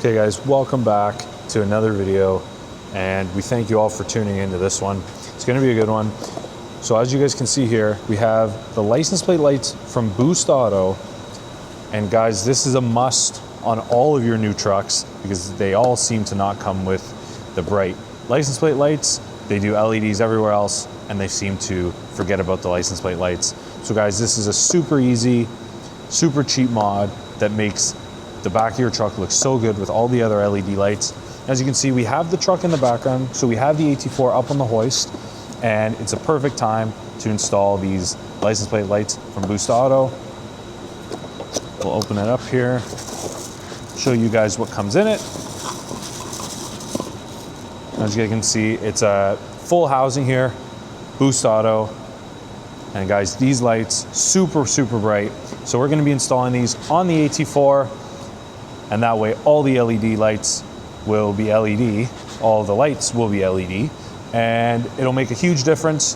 Okay guys, welcome back to another video, and we thank you all for tuning into this one. It's gonna be a good one. So as you guys can see here, we have the license plate lights from Boost Auto. And guys, this is a must on all of your new trucks because they all seem to not come with the bright license plate lights. They do LEDs everywhere else, and they seem to forget about the license plate lights. So guys, this is a super easy, super cheap mod that makes the back of your truck looks so good with all the other LED lights. As you can see, we have the truck in the background, so we have the AT4 up on the hoist, and it's a perfect time to install these license plate lights from Boost Auto. We'll open it up here, show you guys what comes in it. As you can see, it's a full housing here, Boost Auto. And guys, these lights, super, super bright. So we're gonna be installing these on the AT4, and that way all the LED lights will be LED, all the lights will be LED, and it'll make a huge difference.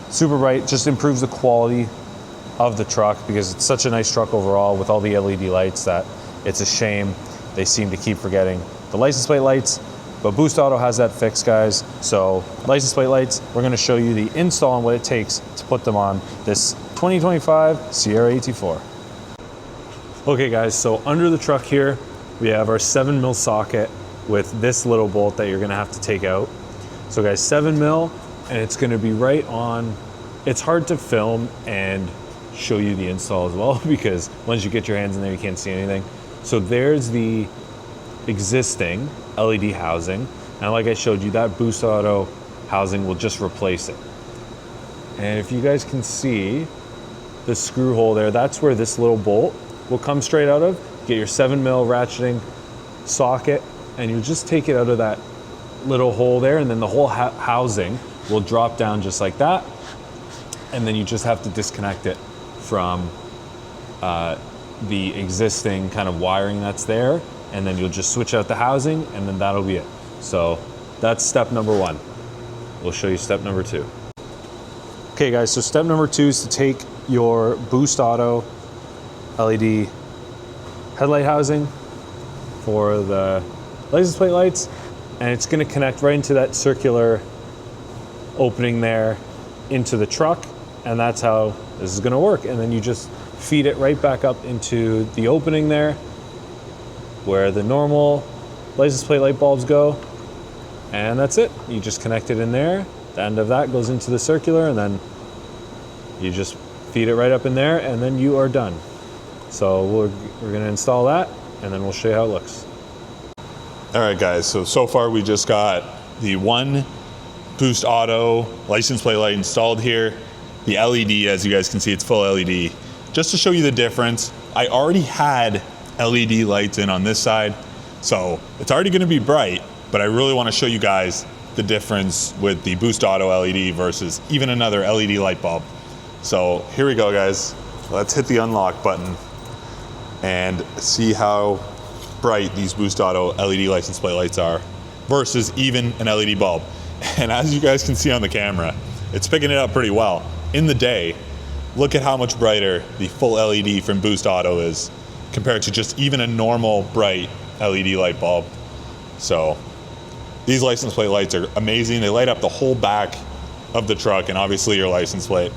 Super bright, just improves the quality of the truck because it's such a nice truck overall with all the LED lights that it's a shame they seem to keep forgetting the license plate lights. But Boost Auto has that fixed, guys. So license plate lights, we're gonna show you the install and what it takes to put them on this 2025 Sierra AT4. Okay guys, so under the truck here, we have our 7mm socket with this little bolt that you're gonna have to take out. So guys, 7mm, and it's gonna be right on. It's hard to film and show you the install as well because once you get your hands in there, you can't see anything. So there's the existing LED housing. And like I showed you, that Boost Auto housing will just replace it. And if you guys can see the screw hole there, that's where this little bolt will come straight out of. Get your 7mm ratcheting socket, and you just take it out of that little hole there, and then the whole housing will drop down just like that. And then you just have to disconnect it from the existing kind of wiring that's there, and then you'll just switch out the housing, and then that'll be it. So that's step number one. We'll show you step number two. Okay guys, so step number two is to take your Boost Auto LED headlight housing for the license plate lights, and it's gonna connect right into that circular opening there into the truck, and that's how this is gonna work. And then you just feed it right back up into the opening there where the normal license plate light bulbs go, and that's it. You just connect it in there. The end of that goes into the circular, and then you just feed it right up in there, and then you are done. So we're gonna install that, and then we'll show you how it looks. All right guys, so far we just got the one Boost Auto license plate light installed here. The LED, as you guys can see, it's full LED. Just to show you the difference, I already had LED lights in on this side, so it's already gonna be bright, but I really wanna show you guys the difference with the Boost Auto LED versus even another LED light bulb. So here we go guys, let's hit the unlock button and see how bright these Boost Auto LED license plate lights are versus even an LED bulb. And as you guys can see on the camera, it's picking it up pretty well. In the day, look at how much brighter the full LED from Boost Auto is compared to just even a normal bright LED light bulb. So these license plate lights are amazing. They light up the whole back of the truck and obviously your license plate.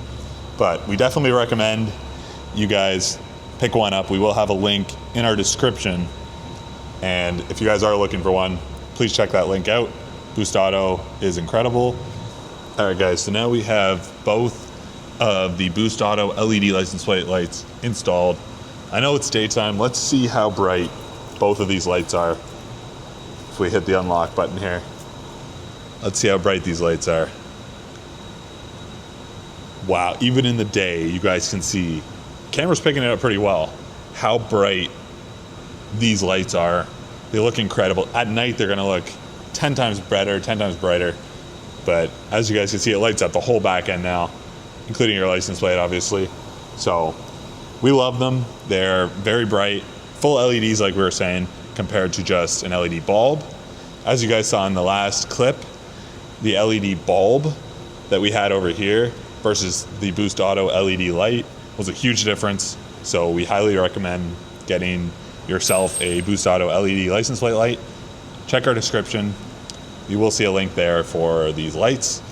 But we definitely recommend you guys pick one up. We will have a link in our description. And if you guys are looking for one, please check that link out. Boost Auto is incredible. All right guys, so now we have both of the Boost Auto LED license plate lights installed. I know it's daytime. Let's see how bright both of these lights are. If we hit the unlock button here, let's see how bright these lights are. Wow, even in the day, you guys can see, camera's picking it up pretty well, how bright these lights are. They look incredible. At night, they're gonna look 10 times better, 10 times brighter. But as you guys can see, it lights up the whole back end now, including your license plate, obviously. So we love them. They're very bright, full LEDs like we were saying, compared to just an LED bulb. As you guys saw in the last clip, the LED bulb that we had over here versus the Boost Auto LED light was a huge difference. So we highly recommend getting yourself a Boost Auto LED license plate light, check our description. You will see a link there for these lights.